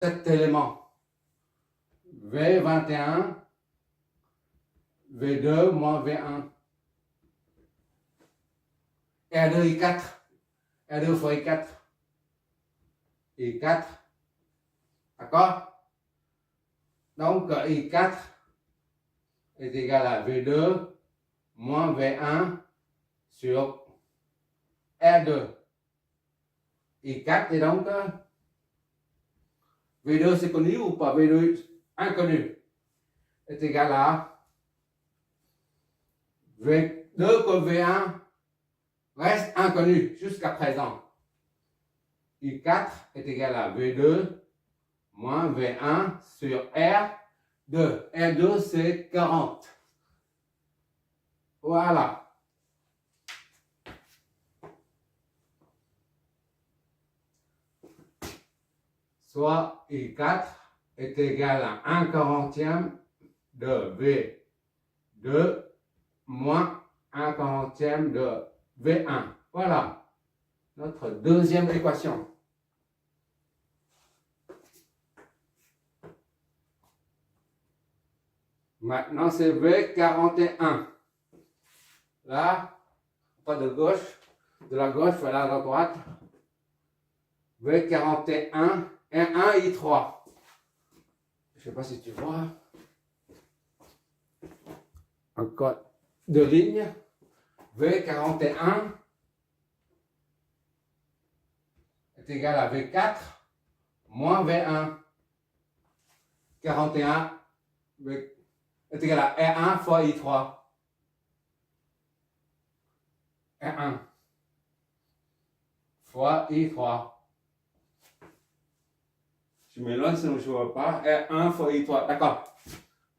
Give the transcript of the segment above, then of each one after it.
cet élément. V21, V2 moins V1. R2, I4. R2 fois I4. I4. D'accord? Donc, I4 est égal à V2 moins V1 sur R2. I4 est donc V2 c'est connu ou pas? V2 inconnu est égal à V2 comme V1 reste inconnu jusqu'à présent. I4 est égal à V2 moins V1 sur R2. R2 c'est 40. Voilà. Soit I4 est égal à 1/40 de V2 moins 1/40 de V1. Voilà notre deuxième équation. Maintenant, c'est V41. Là, pas de gauche, de la gauche vers la droite. V41, R1, I3. Je ne sais pas si tu vois. Encore deux lignes. V41 est égal à V4 moins V1. 41 est égal à R1 fois I3. R1 fois I3. Je m'éloigne si je ne vois pas. R1 fois I3. D'accord.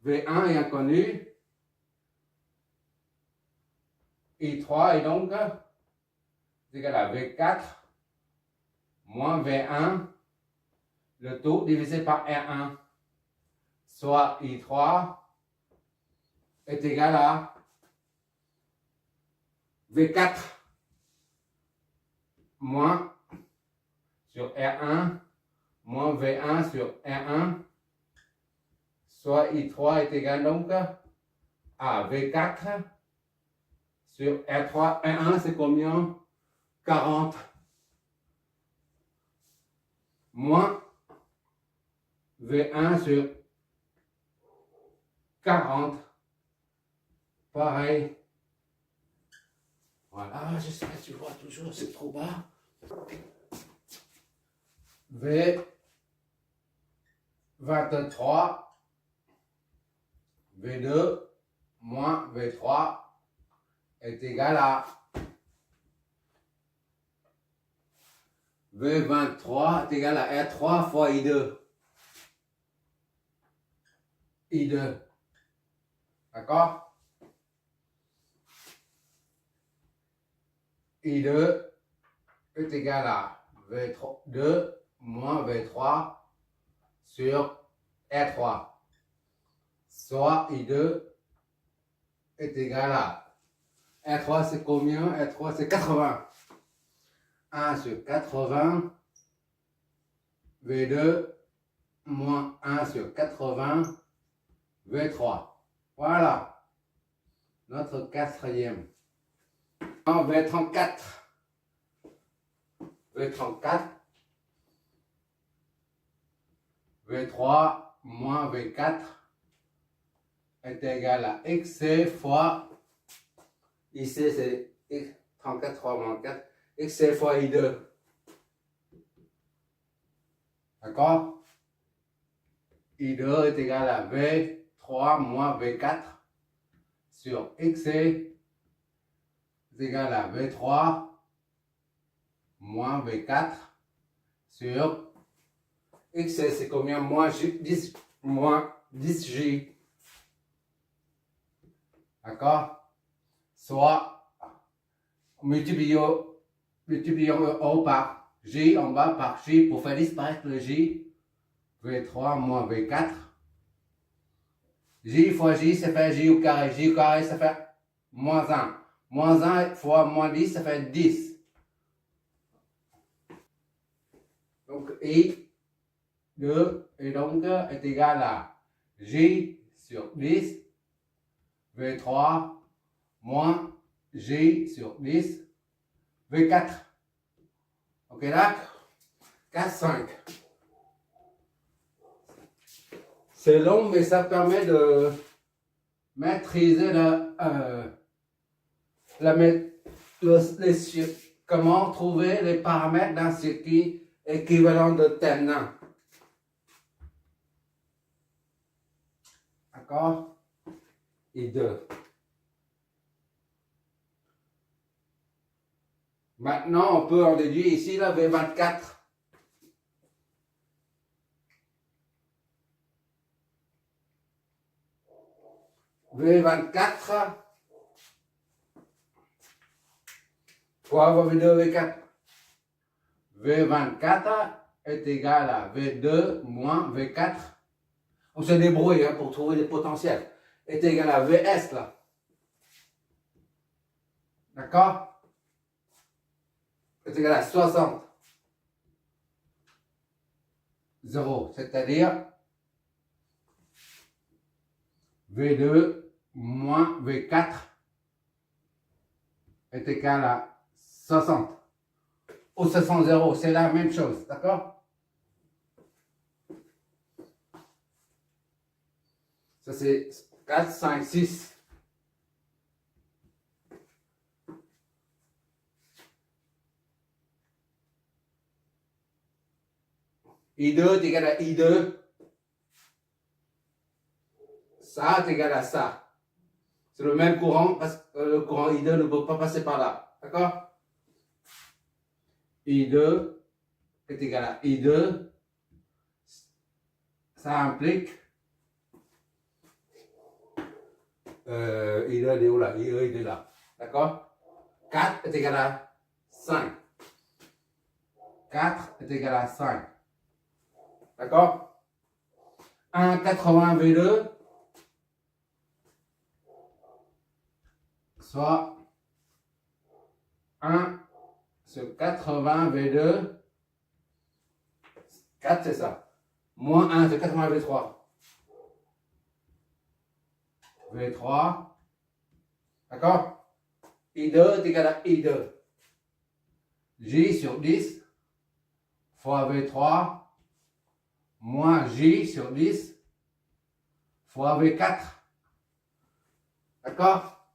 V1 est inconnu. I3 est donc égal à V4 moins V1. Le tout divisé par R1. Soit I3 est égal à V4 moins sur R1 moins V1 sur R1, soit I3 est égal donc à V4 sur R3. R1 c'est combien? 40 moins V1 sur 40. Pareil. Voilà, j'espère que tu vois toujours, c'est trop bas. V23, V2 moins V3 est égal à V23 est égal à R3 fois I2. I2. D'accord? I2 est égal à V2 moins V3 sur R3. Soit I2 est égal à R3 c'est combien? R3 c'est 80. 1 sur 80. V2 moins 1 sur 80. V3. Voilà. Notre quatrième. En V34. V34. V3 moins V4 est égal à XC fois, ici c'est 34 3 moins 4, XC fois I2. D'accord? I2 est égal à V3 moins V4 sur XC est égal à V3 moins V4 sur XC, c'est combien? Moins 10, moins 10J. D'accord? Soit multiplions O par J en bas par J pour faire disparaître le J. V3 moins V4. J fois J, ça fait J au carré. J au carré, ça fait moins 1. Moins 1 fois moins 10, ça fait 10. Donc, I 2 et donc est égal à J sur 10 V3 moins J sur 10 V4. Ok là? 4, 5. C'est long, mais ça permet de maîtriser comment trouver les paramètres d'un circuit équivalent de Thevenin. D'accord? Et 2. Maintenant, on peut en déduire ici la V24. V24 fois V2, V4. V24 est égal à V2 moins V4. On se débrouille hein, pour trouver les potentiels. Est égal à VS là. D'accord? Est égal à 60. 0, c'est-à-dire V2 moins V4 est égal à 60. Ou 60, c'est la même chose, d'accord? Ça c'est 4, 5, 6. I2 est égal à I2. Ça est égal à ça. C'est le même courant parce que le courant I2 ne peut pas passer par là. D'accord? I2 est égal à I2. Ça implique I2 est où là? I2 est là. D'accord? 4 est égal à 5. 4 est égal à 5. D'accord? 1,80 V2 soit 1 sur 80 V2. 4 c'est ça. Moins 1 sur 80 V3. V3. D'accord? I2 est égal à I2. J sur 10 fois V3 moins J sur 10 fois V4. D'accord?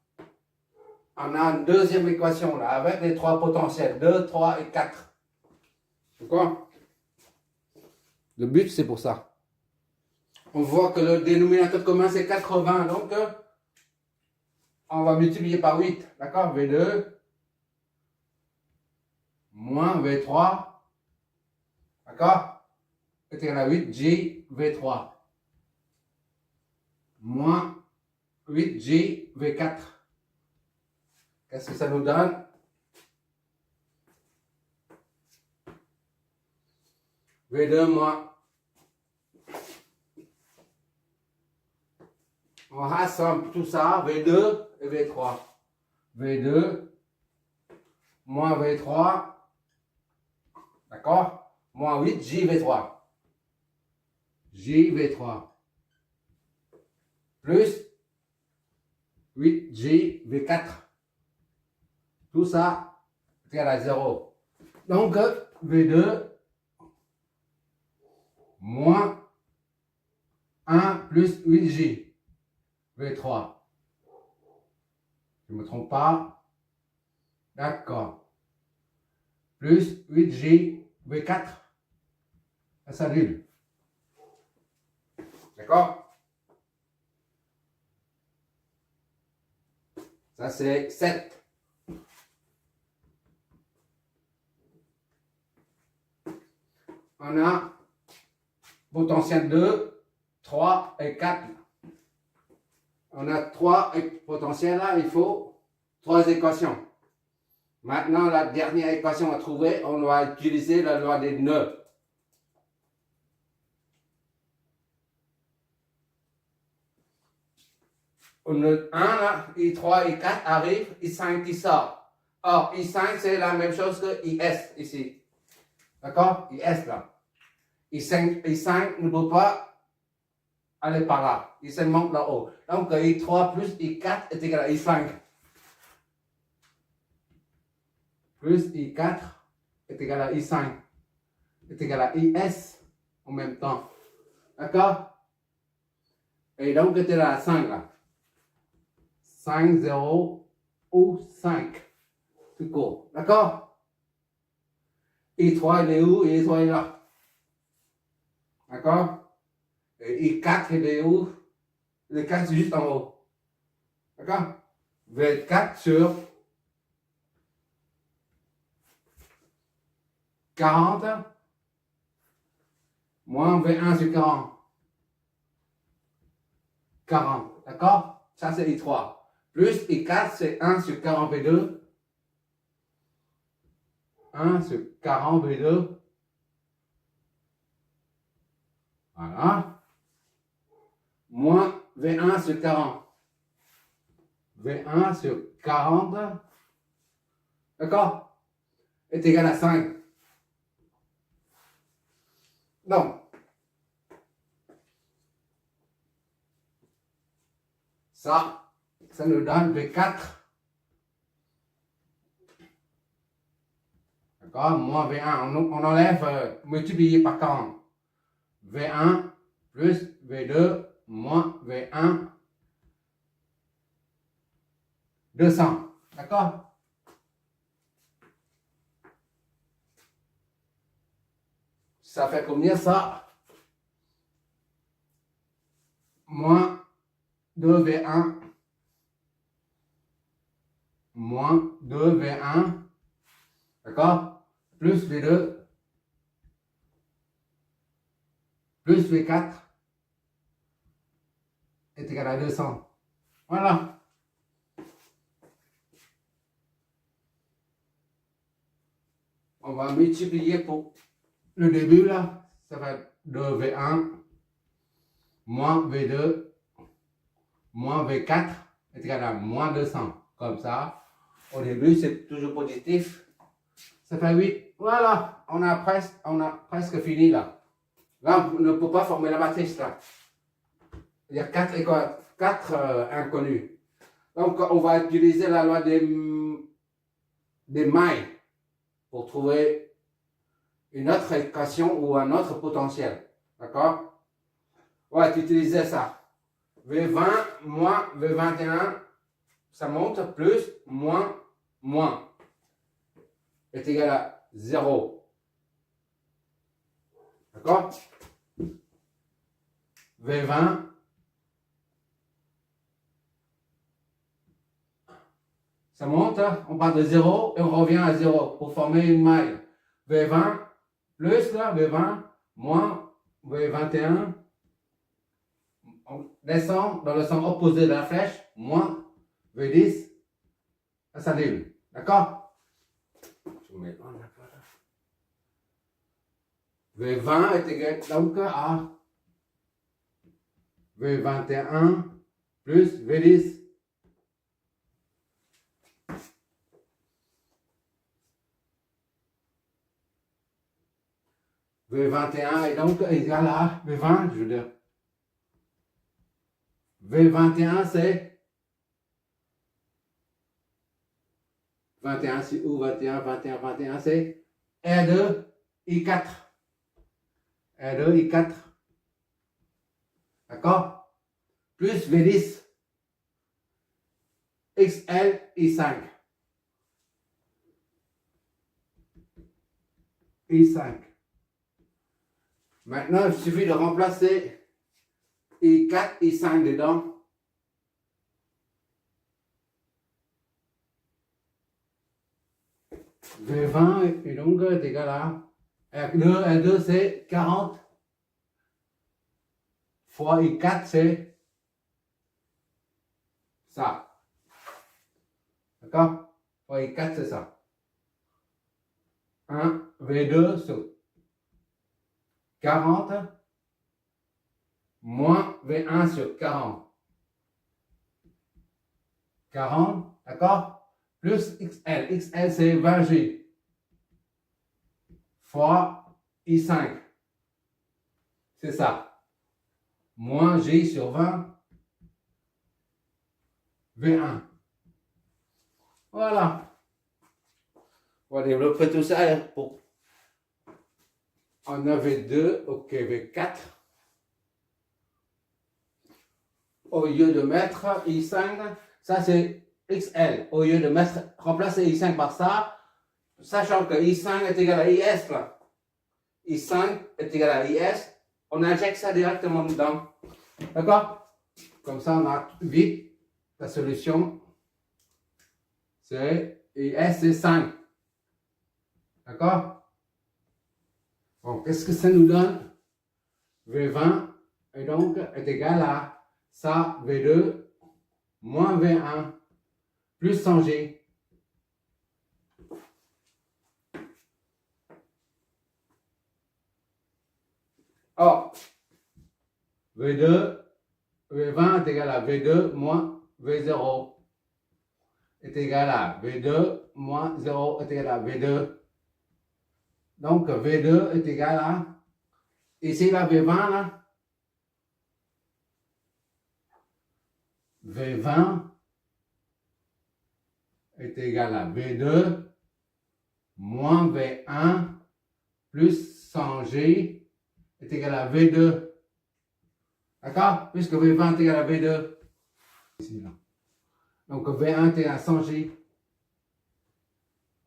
On a une deuxième équation là, avec les trois potentiels, 2, 3 et 4. D'accord? Le but, c'est pour ça. On voit que le dénominateur commun, c'est 80. Donc, on va multiplier par 8. D'accord? V2 moins V3. D'accord? Est égal à 8, J, V3. Moins 8, J, V4. Qu'est-ce que ça nous donne? V2 moins. On rassemble tout ça, V2 et V3. V2 moins V3. D'accord? Moins 8, JV3. JV3. Plus 8, JV4. Tout ça est égal à 0. Donc, V2 moins 1 plus 8J. V3. Je ne me trompe pas. D'accord. Plus 8J, V4. Ça s'annule. D'accord? Ça c'est 7. On a potentiel 2, 3 et 4. On a 3 potentiels là, il faut 3 équations. Maintenant, la dernière équation à trouver, on va utiliser la loi des nœuds. Le 1 là, I3, I4 arrive, I5 qui sort. Or, I5 c'est la même chose que IS ici. D'accord? IS là. I5 ne peut pas aller par là. I5 monte là-haut. Donc I3 plus I4 est égal à I5. Plus I4 est égal à I5. Est égal à IS en même temps. D'accord? Et donc c'était là 5 là. 5, 0 ou 5. Tout court. D'accord? I3 il est où? I3 il est là. D'accord? Et I4 il est où? Le 4 c'est juste en haut. D'accord? V4 sur 40 moins V1 sur 40. 40. D'accord? Ça c'est I3. Plus I4 c'est 1 sur 40 V2. 1 sur 40 V2. Voilà. Moins V1 sur 40. V1 sur 40. D'accord? Est égal à 5. Donc, ça nous donne V4. D'accord? Moins V1. On enlève multiplié par 40. V1 plus V2 moins V1 200. D'accord? Ça fait combien ça? Moins 2V1 moins 2V1. D'accord? Plus V2 plus V4 est égal à 200. Voilà. On va multiplier pour le début là. Ça va être 2V1 moins V2 moins V4 est égal à moins 200. Comme ça. Au début, c'est toujours positif. Ça fait 8. Voilà. On a presque fini là. Là, on ne peut pas former la matrice là. Il y a 4 inconnus. Donc, on va utiliser la loi des mailles pour trouver une autre équation ou un autre potentiel. D'accord? On va utiliser ça. V20 moins V21, ça monte, plus, moins, moins, est égal à 0. D'accord? V20 ça monte, on part de 0 et on revient à 0 pour former une maille. V20 plus là, V20 moins V21. On descend dans le sens opposé de la flèche, moins V10. Ça s'annule. D'accord? Je mets V20 est égal donc à V21 plus V10. V21 est donc égal à V20, je veux dire. V21 c'est 21 c'est où? 21 c'est R2 I4. R2 I4. D'accord? Plus V10 XL I5. I5. Maintenant, il suffit de remplacer I4, I5 dedans. V20 et donc est égal à R2 c'est 40 fois I4 c'est ça. D'accord? Fois I4 c'est ça. 1 V2 sur 40 moins V1 sur 40. 40, d'accord? Plus XL. XL c'est 20G. Fois I5. c'est ça. Moins J sur 20, V1. Voilà. On va développer tout ça pour... On a V2, ok, V4. Au lieu de mettre I5, ça c'est XL. Au lieu de remplacer I5 par ça, sachant que I5 est égal à IS, là. I5 est égal à IS, on injecte ça directement dedans. D'accord? Comme ça, on a vite la solution. C'est IS, c'est 5. D'accord? Bon, qu'est-ce que ça nous donne? V20 et donc est égal à ça, V2 moins V1 plus 100G. Or, V2, V20 est égal à V2 moins V0 est égal à V2 moins 0 est égal à V2. Donc, V2 est égal à, ici la V20 là, V20 est égal à V2 moins V1 plus 100G est égal à V2. D'accord? Puisque V20 est égal à V2. Ici, là. Donc V1 est égal à 100G.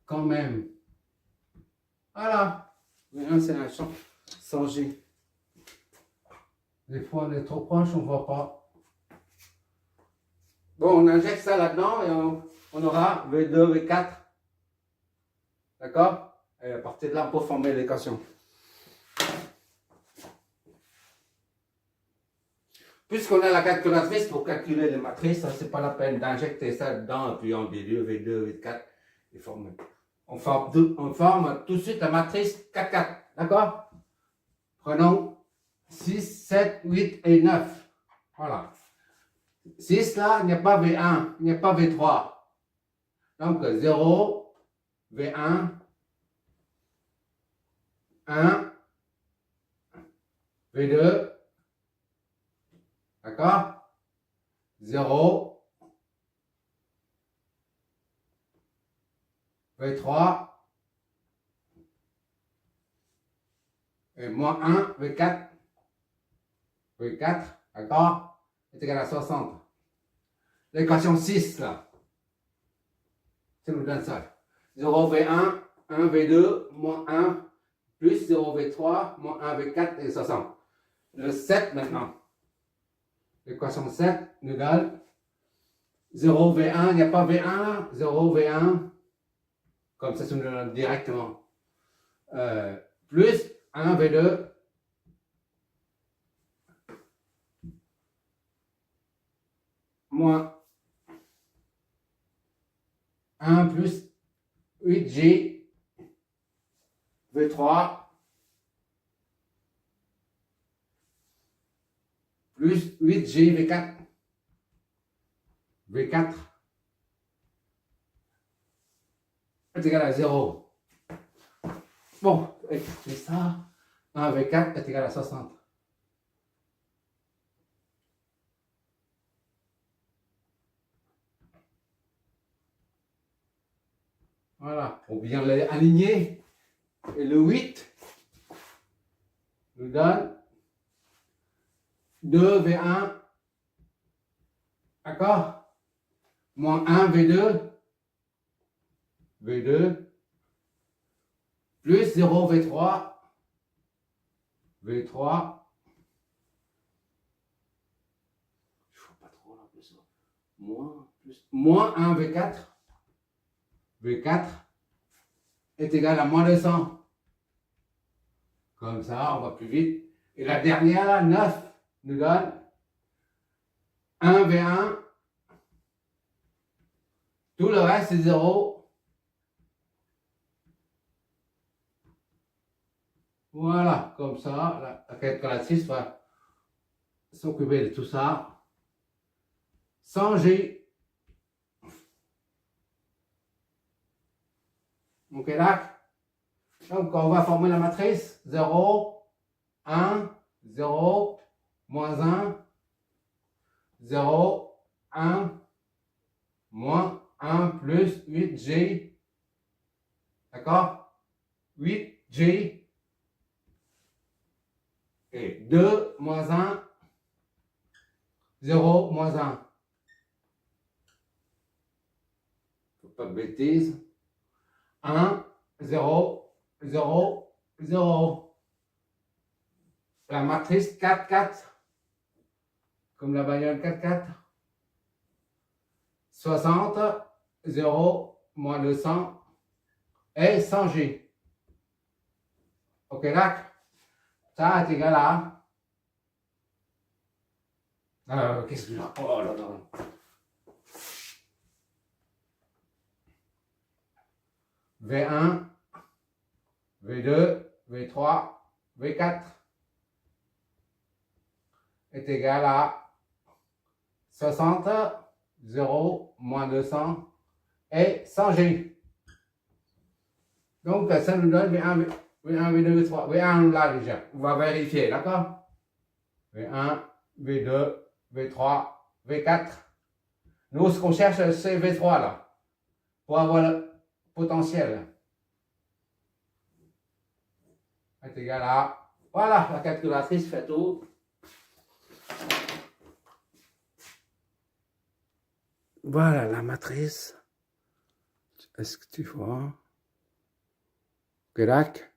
Quand même. Voilà. V1 c'est un champ 100G. Des fois on est trop proche, on ne voit pas. Bon, on injecte ça là-dedans et on aura V2, V4. D'accord? Et à partir de là, on peut former l'équation. Puisqu'on a la calculatrice pour calculer les matrices, ce n'est pas la peine d'injecter ça dedans et puis on déduit V2, V4 et former. On forme tout de suite la matrice 4, 4. D'accord? Prenons 6, 7, 8 et 9. Voilà. 6 là, il n'y a pas V1, il n'y a pas V3. Donc 0, V1, 1, V2, d'accord? 0, V3, et moins 1, V4, V4, d'accord? Est égal à 60. L'équation 6 là, ça nous donne ça. 0, V1, 1, V2, moins 1, plus 0, V3, moins 1, V4 et 60. Le 7 maintenant. L'équation 7 nous donne 0, V1, il n'y a pas V1 là, 0, V1, comme ça, ça nous donne directement. Plus 1, V2, moins 1 plus 8G, V3, plus 8G, V4, V4 est égal à 0. Bon, c'est ça. 1 V4 est égal à 60. Voilà, on vient l'aligner. Et le 8 nous donne 2 V1, d'accord? Moins 1 V2, V2, plus 0 V3, V3, je ne vois pas trop là, plus, moins 1 V4, V4 est égal à moins 200. Comme ça, on va plus vite. Et la dernière, là, 9, nous donne 1 V1. Tout le reste, c'est 0. Voilà, comme ça, la calculatrice va s'occuper de tout ça. Sans G. Ok, là. Donc, on va former la matrice 0, 1, 0, moins 1, 0, 1, moins 1 plus 8G. D'accord? 8G. Et 2 moins 1, 0 moins 1. Faut pas de bêtises. 1, 0, 0, 0. La matrice 4, 4. Comme la bagnole 4, 4. 60, 0, moins 200 et 100G. Ok, d'accord? Ça est égal à... qu'est-ce que je... Oh là là. V1, V2, V3, V4 est égal à 60, 0, moins 200 et 100G. Donc, ça nous donne V1, V2, V3. V1, là déjà. On va vérifier, d'accord? V1, V2, V3, V4. Nous, ce qu'on cherche, c'est V3, là. Pour avoir le potentiel. Est égal à... Voilà, la calculatrice fait tout. Voilà la matrice. Est-ce que tu vois? Crac.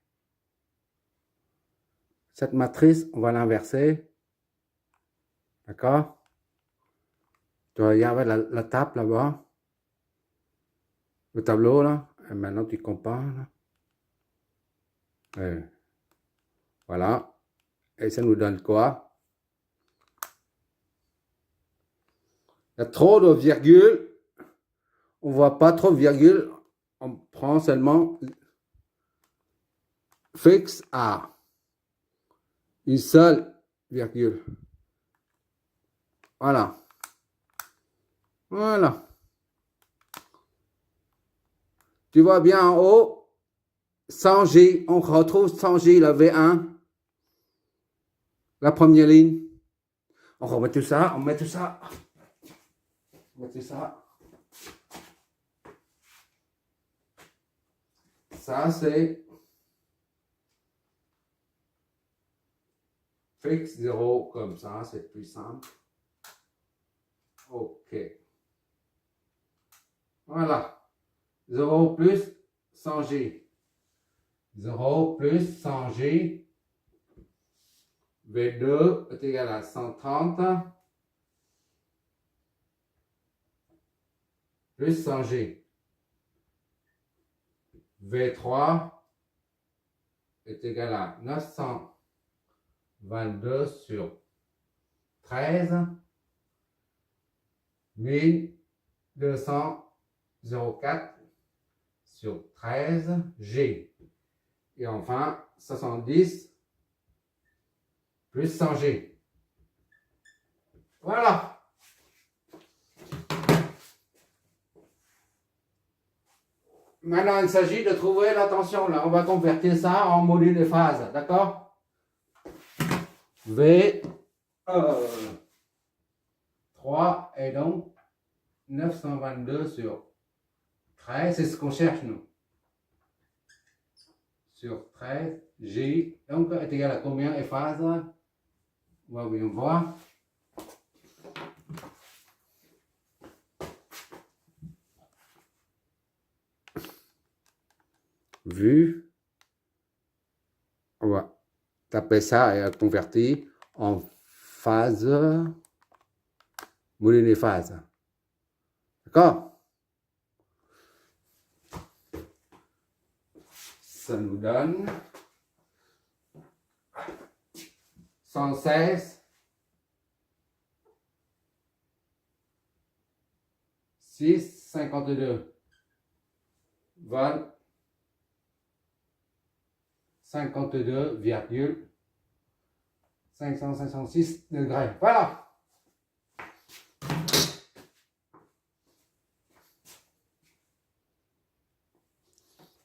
Cette matrice, on va l'inverser. D'accord? Tu regardes la table là-bas. Le tableau là. Et maintenant tu compares. Et voilà. Et ça nous donne quoi? Il y a trop de virgules. On ne voit pas trop de virgules. On prend seulement fixe à une seule virgule. Voilà. Voilà. Tu vois bien en haut, 100G, on retrouve 100G, la V1, la première ligne. On remet tout ça, on met tout ça. On met tout ça. Ça, c'est fixe 0 comme ça, c'est plus simple. OK. Voilà. 0 plus 100G. 0 plus 100G. V2 est égal à 130 plus 100G. V3 est égal à 922 sur 13 1204 sur 13 G. Et enfin 70 plus 100 G. Voilà. Maintenant, il s'agit de trouver la tension. Là, on va convertir ça en module de phase. D'accord? V 3 et donc 922 sur 13. C'est ce qu'on cherche, nous. Sur 13, G. Donc, est égal à combien de phases? On va bien voir. Vu, on va taper ça et convertir en phase, module de phase. D'accord? Ça nous donne 116 6 52 20 52,566 degrés. Voilà.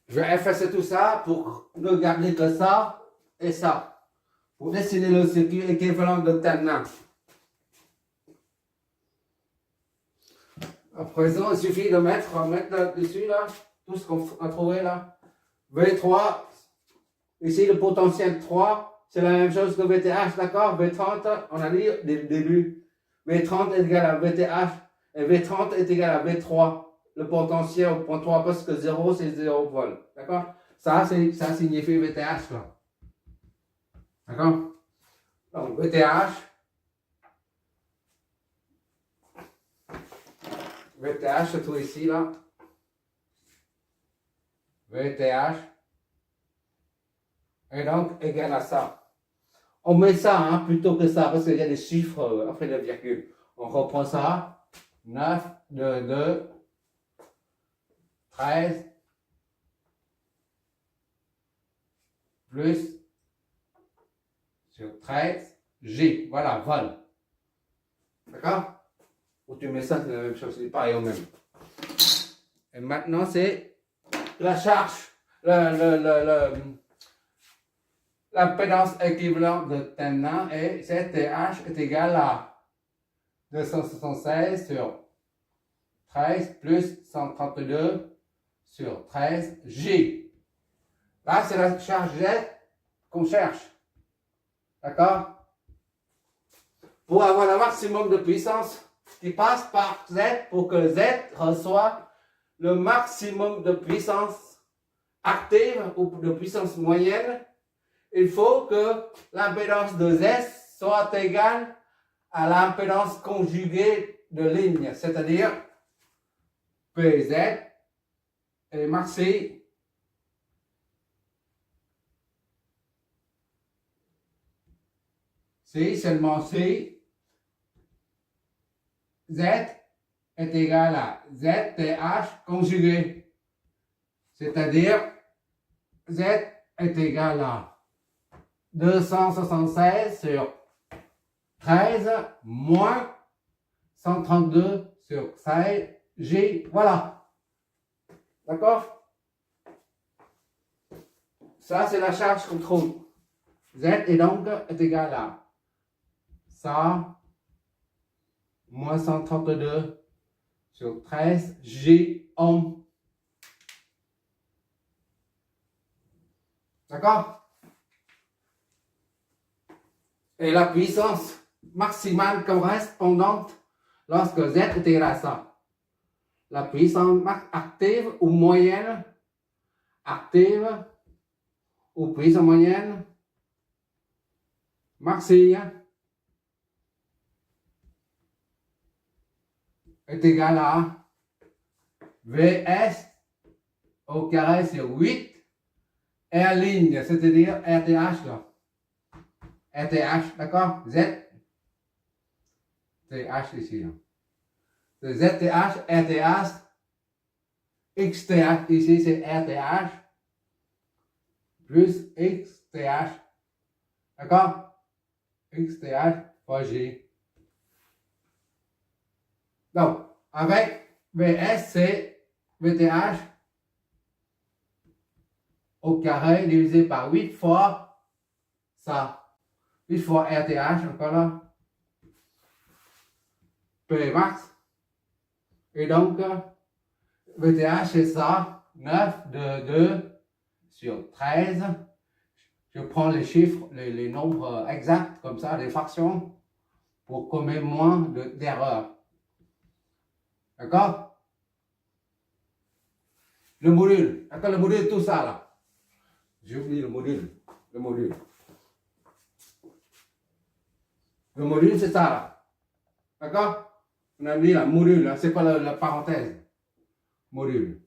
Je vais effacer tout ça pour ne garder que ça et ça. pour dessiner le circuit équivalent de Thévenin. À présent, il suffit de mettre là-dessus, là, tout ce qu'on a trouvé là. V3, ici le potentiel 3, c'est la même chose que VTH, d'accord? V30, on a dit dès le début. V30 est égal à VTH et V30 est égal à V3. Le potentiel au point 3 parce que 0 c'est 0 volts. D'accord? Ça signifie VTH là. D'accord? Donc VTH. VTH se trouve ici là. VTH. Et donc égal à ça. On met ça hein, plutôt que ça parce qu'il y a des chiffres après la virgule. On reprend ça. 9 de 2. 13 plus sur 13 G. Voilà, vol. D'accord? Ou tu mets ça, c'est la même chose, c'est pareil au même. Et maintenant, c'est la charge, l'impédance équivalente de Thévenin et ZTH est égal à 276 sur 13 plus 132 sur 13 G. Là, c'est la charge Z qu'on cherche. D'accord? Pour avoir le maximum de puissance qui passe par Z, pour que Z reçoive le maximum de puissance active ou de puissance moyenne, il faut que l'impédance de Z soit égale à l'impédance conjuguée de ligne, c'est-à-dire PZ et maxi si seulement si Z est égal à ZTH conjugué, c'est-à-dire Z est égal à 276 sur 13 moins 132 sur 16 G, voilà. D'accord? Ça, c'est la charge qu'on trouve. Z est donc est égal à ça moins 132 sur 13 G ohm. D'accord? Et la puissance maximale correspondante lorsque Z est égal à ça. La puissance active ou moyenne, active ou puissance moyenne, maxi est égal à Vs au carré sur 8 R ligne, c'est-à-dire RTH là. RTH, d'accord? Z, TH ici là. ZTH, RTH, XTH ici c'est RTH plus XTH, d'accord? XTH fois G. Donc, avec VS, c'est VTH au carré divisé par 8 fois ça. 8 fois RTH, encore là. P max. Et donc, VTH, c'est ça. 9 de 2 sur 13. Je prends les chiffres, les nombres exacts, comme ça, les fractions, pour qu'on ait moins d'erreurs. D'accord? Le module. D'accord, le module, tout ça là. J'ai oublié le module. Le module. Le module, c'est ça là. D'accord? On a mis la module. C'est quoi la parenthèse? Module.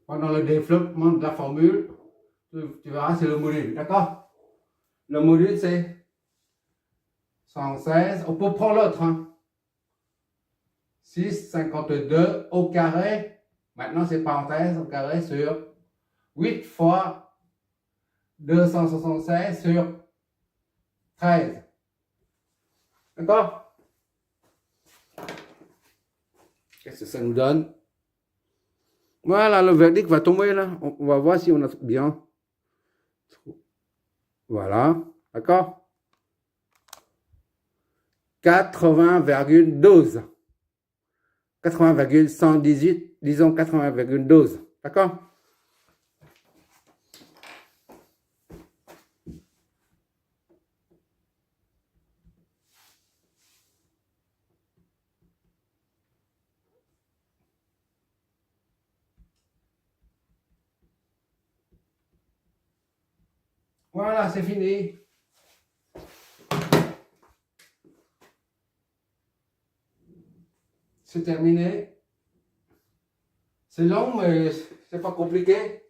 Pendant le développement de la formule, tu verras, c'est le module. D'accord? Le module, c'est 116. On peut prendre l'autre. Hein? 6,52 au carré. Maintenant, c'est parenthèse au carré sur 8 fois 276 sur 13. D'accord? Qu'est-ce que ça nous donne? Voilà, le verdict va tomber là. On va voir si on a bien. Voilà, d'accord? 80,12. 80,118, disons 80,12. D'accord? Voilà, c'est fini. C'est terminé. C'est long, mais c'est pas compliqué.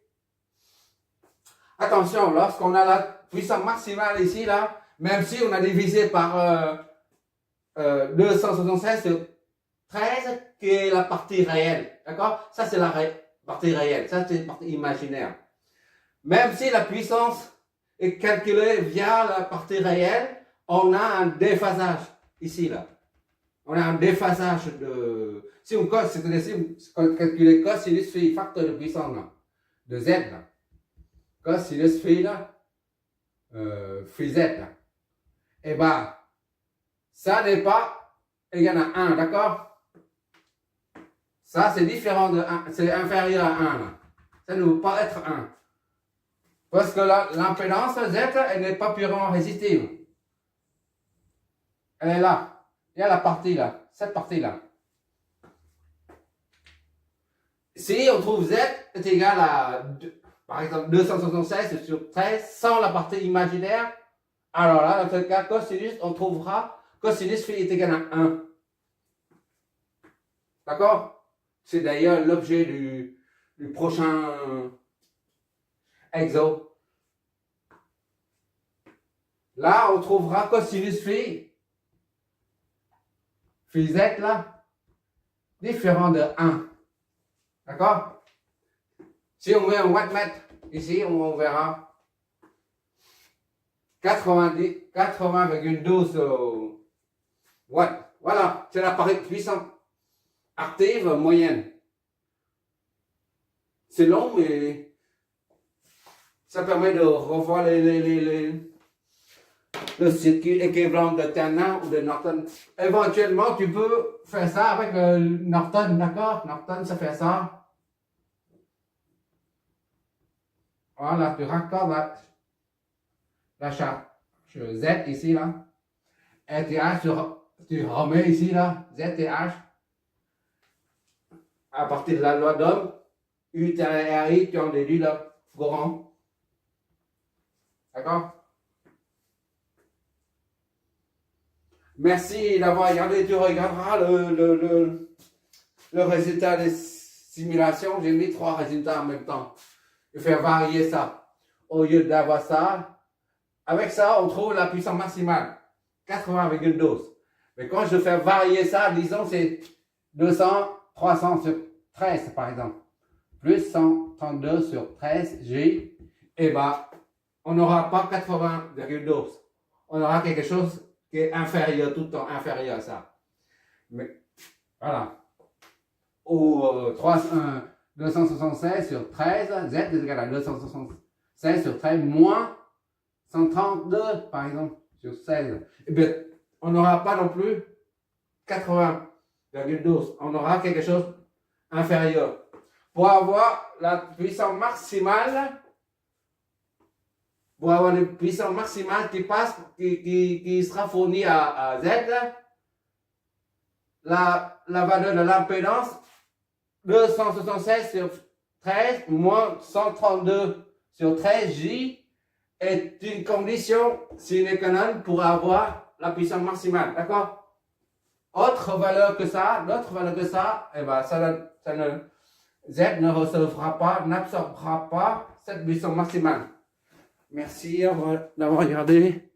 Attention, lorsqu'on a la puissance maximale ici, là, même si on a divisé par 276 sur 13, qui est la partie réelle. D'accord? Ça, c'est la partie réelle. Ça, c'est la partie imaginaire. Même si la puissance est calculée via la partie réelle, on a un déphasage ici, là. On a un déphasage de... Si on calcule cosinus phi, facteur de puissance, là, de z, là. Cosinus phi, là, phi z, là. Eh ben, ça n'est pas égal à 1, d'accord? Ça, c'est différent de 1, c'est inférieur à 1, là. Ça ne peut pas être 1. Parce que l'impédance Z, elle n'est pas purement résistive. Elle est là. Il y a la partie là, cette partie-là. Si on trouve Z est égal à, par exemple, 276 sur 13 sans la partie imaginaire, alors là, dans ce cas, cosinus, on trouvera cosinus phi est égal à 1. D'accord? C'est d'ailleurs l'objet du prochain exo. Là, on trouvera cosinus phi z là, différent de 1. D'accord? Si on met un wattmètre ici, on verra 80,12 watts. Voilà, c'est la puissance active moyenne. C'est long, mais ça permet de revoir le circuit équivalent de Thévenin ou de Norton. Éventuellement, tu peux faire ça avec le Norton, d'accord? Norton, ça fait ça. Voilà, tu raccordes la charge Z ici, là. RTH, tu remets ici, là, ZTH. À partir de la loi d'Ohm, UTRI, tu en déduis le courant. D'accord? Merci d'avoir regardé. Tu regarderas le résultat des simulations. J'ai mis 3 résultats en même temps. Je vais faire varier ça. Au lieu d'avoir ça, avec ça, on trouve la puissance maximale. 80,12. Mais quand je fais varier ça, disons c'est 300 sur 13 par exemple. Plus 132 sur 13 J. Et ben, on n'aura pas 80,12. On aura quelque chose qui est inférieur, tout le temps inférieur à ça. Mais voilà. Ou 276 sur 13, Z est égal à 276 sur 13 moins 132 par exemple sur 16. Et bien, on n'aura pas non plus 80,12. On aura quelque chose inférieur. Pour avoir la puissance maximale, pour avoir une puissance maximale qui sera fournie à Z, la valeur de l'impédance 276 sur 13 moins 132 sur 13 J est une condition sine qua non pour avoir la puissance maximale. D'accord? Autre valeur que ça, d'autres valeurs que ça, eh ben, Z ne recevra pas, n'absorbera pas cette puissance maximale. Merci d'avoir regardé.